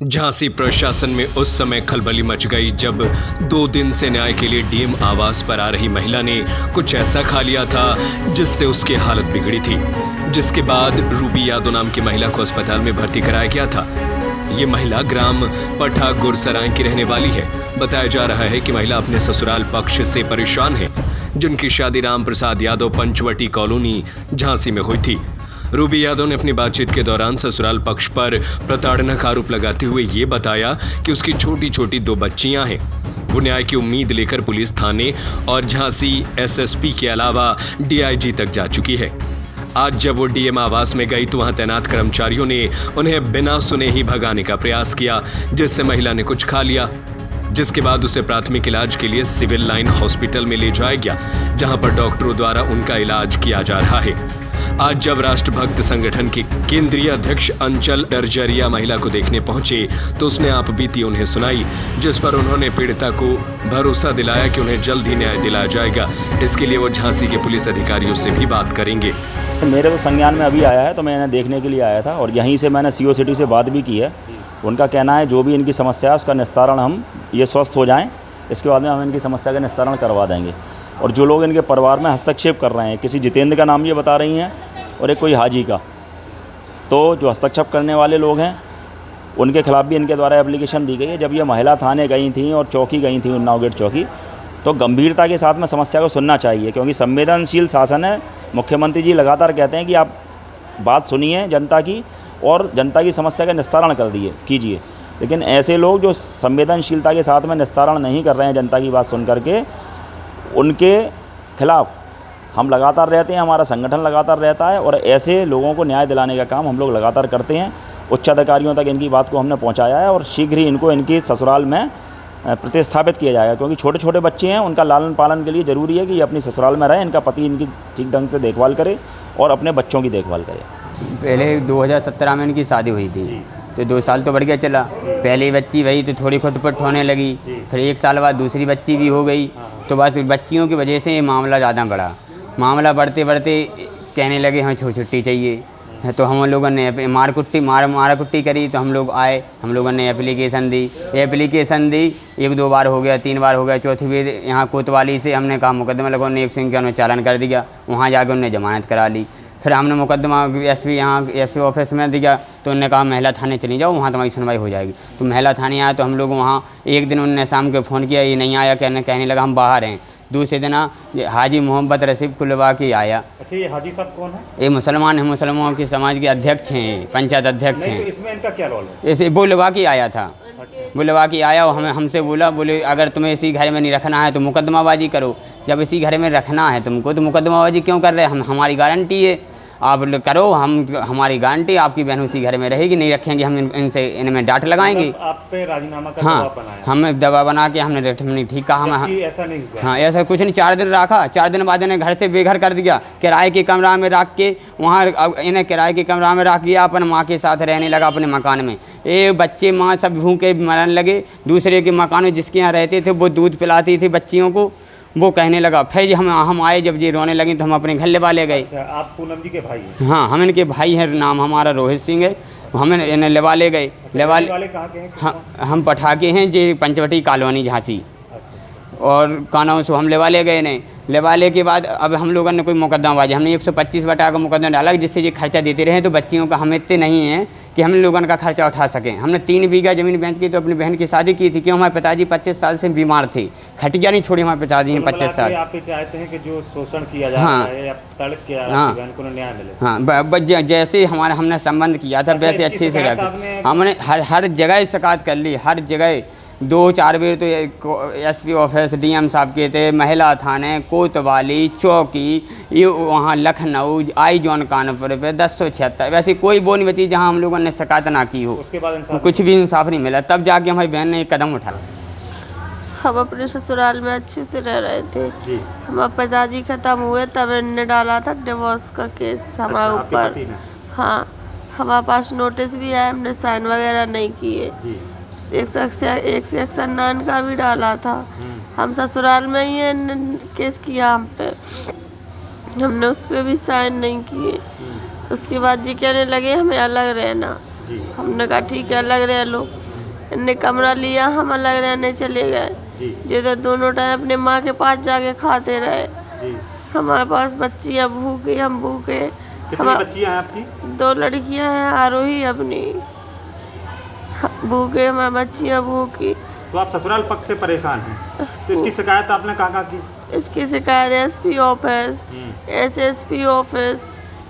झांसी प्रशासन में उस समय खलबली मच गई जब 2 दिन से न्याय के लिए डीएम आवास पर आ रही महिला ने कुछ ऐसा खा लिया था जिससे उसकी हालत बिगड़ी थी, जिसके बाद रूबी यादव नाम की महिला को अस्पताल में भर्ती कराया गया था। ये महिला ग्राम पठा गुरसराय की रहने वाली है। बताया जा रहा है कि महिला अपने ससुराल पक्ष से परेशान है, जिनकी शादी राम प्रसाद यादव पंचवटी कॉलोनी झांसी में हुई थी। रूबी यादव ने अपनी बातचीत के दौरान ससुराल पक्ष पर प्रताड़ना का आरोप लगाते हुए ये बताया कि उसकी छोटी छोटी 2 बच्चियां हैं। वो न्याय की उम्मीद लेकर पुलिस थाने और झांसी एसएसपी के अलावा डीआईजी तक जा चुकी है। आज जब वो डीएम आवास में गई तो वहां तैनात कर्मचारियों ने उन्हें बिना सुने ही भगाने का प्रयास किया, जिससे महिला ने कुछ खा लिया, जिसके बाद उसे प्राथमिक इलाज के लिए सिविल लाइन हॉस्पिटल में ले जाया गया, जहां पर डॉक्टरों द्वारा उनका इलाज किया जा रहा है। आज जब राष्ट्रभक्त संगठन के केंद्रीय अध्यक्ष अंचल डरजरिया महिला को देखने पहुंचे तो उसने आप बीती उन्हें सुनाई, जिस पर उन्होंने पीड़िता को भरोसा दिलाया कि उन्हें जल्द ही न्याय दिलाया जाएगा। इसके लिए वो झांसी के पुलिस अधिकारियों से भी बात करेंगे। मेरे तो संज्ञान में अभी आया है, तो मैं इन्हें देखने के लिए आया था और यहीं से मैंने सीओ सिटी से बात भी की है। उनका कहना है जो भी इनकी समस्या है उसका निस्तारण, हम ये स्वस्थ हो जाएं, इसके बाद में हम इनकी समस्या का निस्तारण करवा देंगे। और जो लोग इनके परिवार में हस्तक्षेप कर रहे हैं, किसी जितेंद्र का नाम ये बता रही हैं और एक कोई हाजी का, तो जो हस्तक्षेप करने वाले लोग हैं उनके खिलाफ़ भी इनके द्वारा एप्लीकेशन दी गई है। जब ये महिला थाने गई थी और चौकी गई थी, उन्नाव गेट चौकी, तो गंभीरता के साथ में समस्या को सुनना चाहिए, क्योंकि संवेदनशील शासन है। मुख्यमंत्री जी लगातार कहते हैं कि आप बात सुनिए जनता की और जनता की समस्या का निस्तारण कीजिए, लेकिन ऐसे लोग जो संवेदनशीलता के साथ में निस्तारण नहीं कर रहे हैं जनता की बात सुन करके, उनके खिलाफ़ हम लगातार रहते हैं, हमारा संगठन लगातार रहता है और ऐसे लोगों को न्याय दिलाने का काम हम लोग लगातार करते हैं। उच्च अधिकारियों तक इनकी बात को हमने पहुंचाया है और शीघ्र ही इनको इनकी ससुराल में प्रतिस्थापित किया जाएगा, क्योंकि छोटे छोटे बच्चे हैं, उनका लालन पालन के लिए ज़रूरी है कि ये अपनी ससुराल में रहें, इनका पति इनकी ठीक ढंग से देखभाल करे और अपने बच्चों की देखभाल करे। पहले 2017 में इनकी शादी हुई थी, तो 2 साल तो बढ़ गया चला। पहली बच्ची वही तो थोड़ी खुटपट होने लगी, फिर 1 साल बाद दूसरी बच्ची भी हो गई, तो बस बच्चियों की वजह से ये मामला ज़्यादा बढ़ा। मामला बढ़ते बढ़ते कहने लगे हमें छुट्टी चाहिए, तो हम लोगों ने मारा कुट्टी करी। तो हम लोग आए, हम लोगों ने एप्लीकेशन दी 1-2 बार हो गया, 3 बार हो गया, चौथी बार यहाँ कोतवाली से हमने कहा मुकदमा लगाओ, 101 का चालान कर दिया। वहाँ जाकर उन्होंने जमानत करा ली। फिर हमने मुकदमा एसपी ऑफिस में दिया, तो उन्होंने कहा महिला थाने चली जाओ, वहाँ तुम्हारी सुनवाई हो जाएगी। तो महिला थाने आया, तो हम लोग वहाँ एक दिन उन्होंने शाम को फ़ोन किया, ये नहीं आया, कहने लगा हम बाहर हैं। दूसरे दिन हाजी मोहम्मद रसीफ कुलवाकी आया। अच्छा, ये हाजी साहब कौन है? ये मुसलमान है, मुसलमानों के समाज के अध्यक्ष हैं, पंचायत अध्यक्ष हैं। तो इसमें इनका क्या रोल है? ऐसे बुलवाकी आया था। बुलवाकी आया और हमसे बोले अगर तुम्हें इसी घर में नहीं रखना है तो मुकदमाबाजी करो। जब इसी घर में रखना है तुमको तो मुकदमाबाजी क्यों कर रहे हैं? हमारी गारंटी है, आप करो, हमारी गारंटी, आपकी बहन उसी घर में रहेगी, नहीं रखेंगे हम इनमें डांट लगाएंगे। आप पे राजीनामा का हाँ, दबाव बनाया? हमें दवा बना के हमने ठीक कहा। हम ऐसा नहीं हुआ? हाँ, ऐसा कुछ नहीं। 4 दिन रखा, 4 दिन बाद इन्हें घर से बेघर कर दिया। किराए के कमरा में रख के वहाँ इन्हें किराए के कमरा में रख दिया, अपन माँ के साथ रहने लगा अपने मकान में। ये बच्चे माँ सब भूखे मरने लगे। दूसरे के मकान में जिसके यहाँ रहते थे वो दूध पिलाती थी बच्चियों को, वो कहने लगा। फिर हम आए, जब ये रोने लगी तो हम अपने घर लेवा ले गए। अच्छा, आप पूनम जी के भाई हैं? हाँ, हम इनके भाई हैं, नाम हमारा रोहित सिंह है। हम इन्हें लेवा ले गए। वाले कहाँ के हैं? हम पठाके हैं जी, पंचवटी कॉलोनी झांसी। और कानों से हम लेवा ले गए नहीं। लेवाले के बाद अब हम लोगों ने कोई मुकदमाबाजी, हमने 125 बटा का मुकदमा डाला, जिससे ये खर्चा देते रहे। तो बच्चियों का हम इतने नहीं हैं कि हम लोगों का खर्चा उठा सकें। हमने 3 बीघा ज़मीन बेच की तो अपनी बहन की शादी की थी, क्यों हमारे पिताजी 25 साल से बीमार थे, खटिया नहीं छोड़ी हमारे पिताजी ने 25 साल। आप चाहते हैं कि जो शोषण किया जा रहा है या तड़प के बहन को न्याय मिले? हाँ, जैसे हमने संबंध किया था वैसे अच्छे से रखे। हमने हर जगह शिकायत कर ली, हर जगह 2-4 बार तो एसपी ऑफिस, डीएम साहब के थे, महिला थाने, कोतवाली, चौकी, ये वहाँ लखनऊ, आई जॉन कानपुर पे 1076, वैसे कोई वो नहीं बची जहाँ हम लोगों ने शिकायत ना की हो। उसके बाद कुछ भी इंसाफ नहीं मिला। तब जाके हमारी बहन ने एक कदम उठाया। हम अपने ससुराल में अच्छे से रह रहे थे। हमारे पिताजी खत्म हुए तब इनने डाला था डिवोर्स का केस हमारे ऊपर। हाँ, हमारे पास नोटिस भी आया, हमने साइन वगैरह नहीं किए। 109 का भी डाला था। हम ससुराल में ही केस किया हम पे, हमने उस पर भी साइन नहीं किए। उसके बाद जी कहने लगे हमें अलग रहना। हमने कहा ठीक है, अलग रह लो। इनने कमरा लिया, हम अलग रहने चले गए। ये तो दोनों टाइम अपने माँ के पास जाके खाते रहे। हमारे पास बच्चियाँ भूखी, हम भूखे। कितनी बच्चियाँ हैं आपकी? 2 लड़कियाँ हैं, आरोही अपनी भूखे, हमारी बच्चियाँ भूखी। तो आप ससुराल पक्ष से परेशान हैं, तो इसकी शिकायत आपने कहाँ की? इसकी शिकायत एसपी ऑफिस, एसएसपी ऑफिस,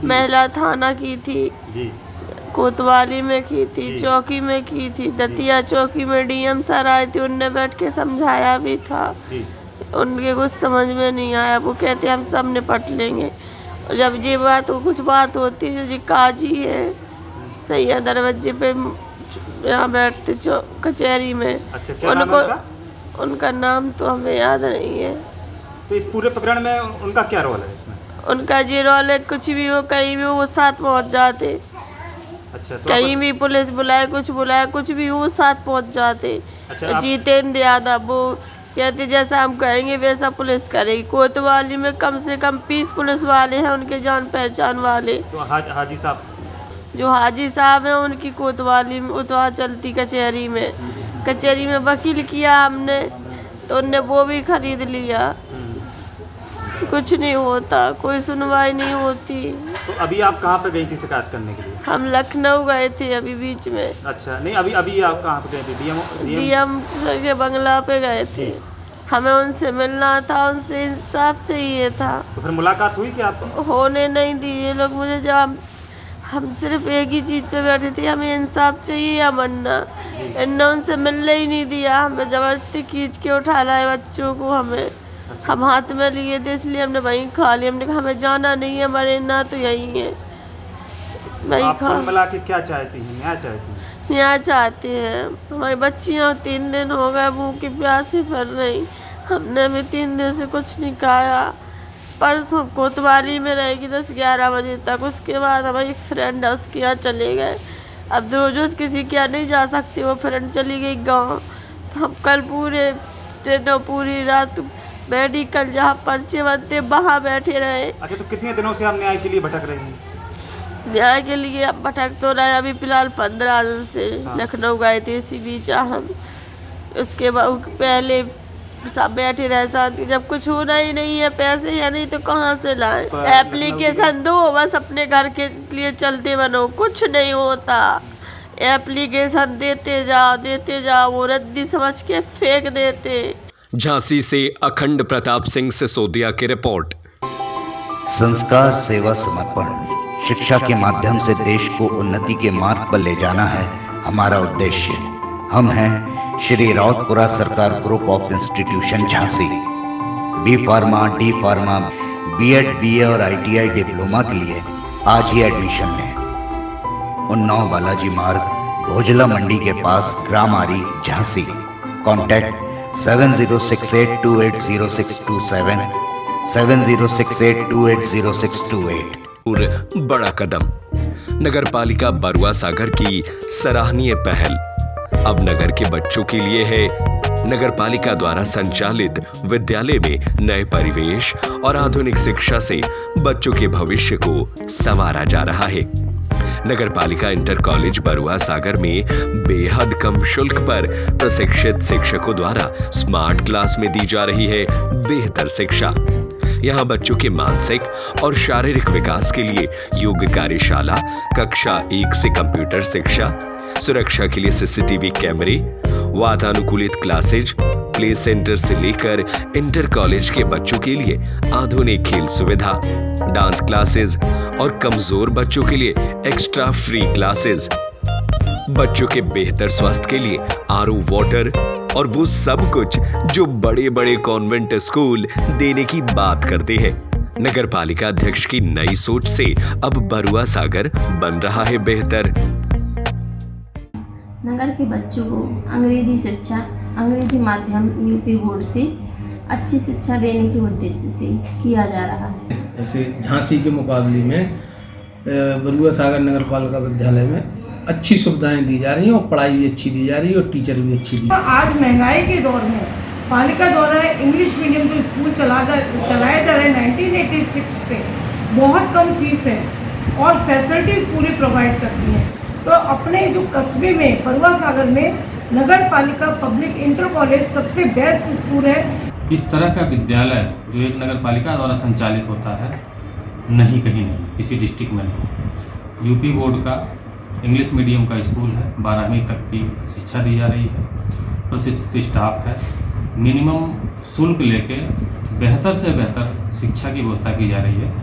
महिला थाना की थी, कोतवाली में की थी, चौकी में की थी, दतिया चौकी में डीएम सर आए थे, उनने बैठ के समझाया भी था। उनके कुछ समझ में नहीं आया, वो कहते हम सब निपट लेंगे। और जब ये बात कुछ बात होती है, जी काजी है सैया दरवाजे पे यहाँ बैठते कचहरी में। अच्छा, क्या नाम है उनका? उनका नाम तो हमें याद नहीं है। तो इस पूरे प्रकरण में उनका क्या रोल है इसमें? उनका ये रोल है, कुछ भी हो कहीं भी वो साथ पहुँच जाते। अच्छा, तो कहीं भी पुलिस बुलाए, कुछ भी हो साथ पहुँच जाते। अच्छा, जितेंद्र यादव वो कहते जैसा हम कहेंगे वैसा पुलिस करेगी। कोतवाली में कम से कम 20 पुलिस वाले हैं, उनके जान पहचान वाले। तो हाजी साहब, जो हाजी साहब हैं उनकी कोतवाली में उतवा चलती कचहरी में वकील किया हमने, तो उनने वो भी खरीद लिया। कुछ नहीं होता, कोई सुनवाई नहीं होती। तो अभी आप कहाँ पे गई थी शिकायत करने के लिए? हम लखनऊ गए थे अभी बीच में। अच्छा, नहीं अभी आप कहाँ पे गए थे? डीएम के बंगला पे गए थे। हमें उनसे मिलना था, उनसे इंसाफ चाहिए था। तो फिर मुलाकात हुई क्या आपको? होने नहीं दी ये लोग मुझे। जब हम सिर्फ एक ही चीज़ पे बैठे थे, हमें इंसाफ चाहिए या मरना। इन्होंने उनसे मिलने ही नहीं दिया, हमें ज़बरदस्ती खींच के उठा लाए बच्चों को। हमें हम हाथ में लिए थे, इसलिए हमने वहीं खा लिया। हमने कहा हमें जाना नहीं है, मरे ना तो यहीं है, वहीं खा। मिला के क्या चाहती हैं? न्याय चाहती हैं? न्याय चाहते हैं। हमारी बच्चियाँ 3 दिन हो गए भूखी प्यासी फिर रही। हमने भी 3 दिन से कुछ नहीं खाया। परसों कोतवाली में रहेगी 10-11 बजे तक। उसके बाद हमारी एक फ्रेंड है, उसके यहाँ चले गए। अब रोज किसी के यहाँ नहीं जा सकते, वो फ्रेंड चली गई गांव। तो हम कल पूरे दिन और पूरी रात मेडिकल जहाँ पर्चे बनते वहाँ बैठे रहे। अच्छा, तो कितने दिनों से आप न्याय के लिए भटक रही हैं? न्याय के लिए अब भटक तो रहे। अभी फिलहाल 15 दिन से लखनऊ गए थे इसी बीच हम। उसके बाद पहले सब बैठे रहे शांति। जब कुछ होना ही नहीं है, पैसे या नहीं तो कहाँ से लाएं? एप्लीकेशन दो, बस अपने घर के लिए चलते बनो, कुछ नहीं होता। एप्लीकेशन देते जाओ, वो रद्दी समझ के फेंक देते। झांसी से अखंड प्रताप सिंह सिसोदिया की रिपोर्ट। संस्कार, सेवा, समर्पण, शिक्षा के माध्यम से देश को उन्नति के मार्ग पर ले जाना है हमारा उद्देश्य। हम हैं Shri Rautpura Sarkar group of institution Jhansi. B pharma, D pharma, BEd, BA और आईटीआई डिप्लोमा के लिए आज ही एडमिशन लें। उन्नाव बालाजी मार्ग, भोजला मंडी के पास, ग्राम आरी, झांसी। कॉन्टैक्ट 7068280627, 7068280628। बड़ा कदम। नगर पालिका बरुआ सागर की सराहनीय पहल अब नगर के बच्चों के लिए है। नगर पालिका द्वारा संचालित विद्यालय में नए परिवेश और आधुनिक शिक्षा से बच्चों के भविष्य को संवारा जा रहा है। नगर पालिका इंटर कॉलेज बरुआ सागर में बेहद कम शुल्क पर प्रशिक्षित शिक्षकों द्वारा स्मार्ट क्लास में दी जा रही है बेहतर शिक्षा। यहाँ बच्चों के मानसिक और शारीरिक विकास के लिए योग कार्यशाला, कक्षा 1 से कंप्यूटर शिक्षा, सुरक्षा के लिए सीसीटीवी कैमरे, वातानुकूलित क्लासेज, प्ले सेंटर से लेकर इंटर कॉलेज के बच्चों के लिए आधुनिक खेल सुविधा, डांस क्लासेस और कमजोर बच्चों के लिए एक्स्ट्रा फ्री क्लासेस। बच्चों के बेहतर स्वास्थ्य के लिए आरओ वाटर और वो सब कुछ जो बड़े बड़े कॉन्वेंट स्कूल देने की बात करते हैं। नगर पालिका अध्यक्ष की नई सोच से अब बरुआ सागर बन रहा है बेहतर। नगर के बच्चों को अंग्रेजी शिक्षा, अंग्रेजी माध्यम यूपी बोर्ड से अच्छी शिक्षा देने के उद्देश्य से किया जा रहा है। जैसे झांसी के मुकाबले में बरुआ सागर नगर पालिका विद्यालय में अच्छी सुविधाएं दी जा रही हैं और पढ़ाई भी अच्छी दी जा रही है और टीचर भी अच्छी दी। आज महंगाई के दौर में पालिका द्वारा इंग्लिश मीडियम जो स्कूल चलाया जा रहा है 1986 से बहुत कम फीस है और फैसिलिटीज़ पूरी प्रोवाइड करती हैं। तो अपने जो कस्बे में बरुआ सागर में नगर पालिका पब्लिक इंटर कॉलेज सबसे बेस्ट स्कूल है। इस तरह का विद्यालय जो एक नगर पालिका द्वारा संचालित होता है, नहीं कहीं नहीं, किसी डिस्ट्रिक्ट में नहीं। यूपी बोर्ड का इंग्लिश मीडियम का स्कूल है, 12वीं तक की शिक्षा दी जा रही है, प्रशिक्षित स्टाफ है, मिनिमम शुल्क लेके बेहतर से बेहतर शिक्षा की व्यवस्था की जा रही है।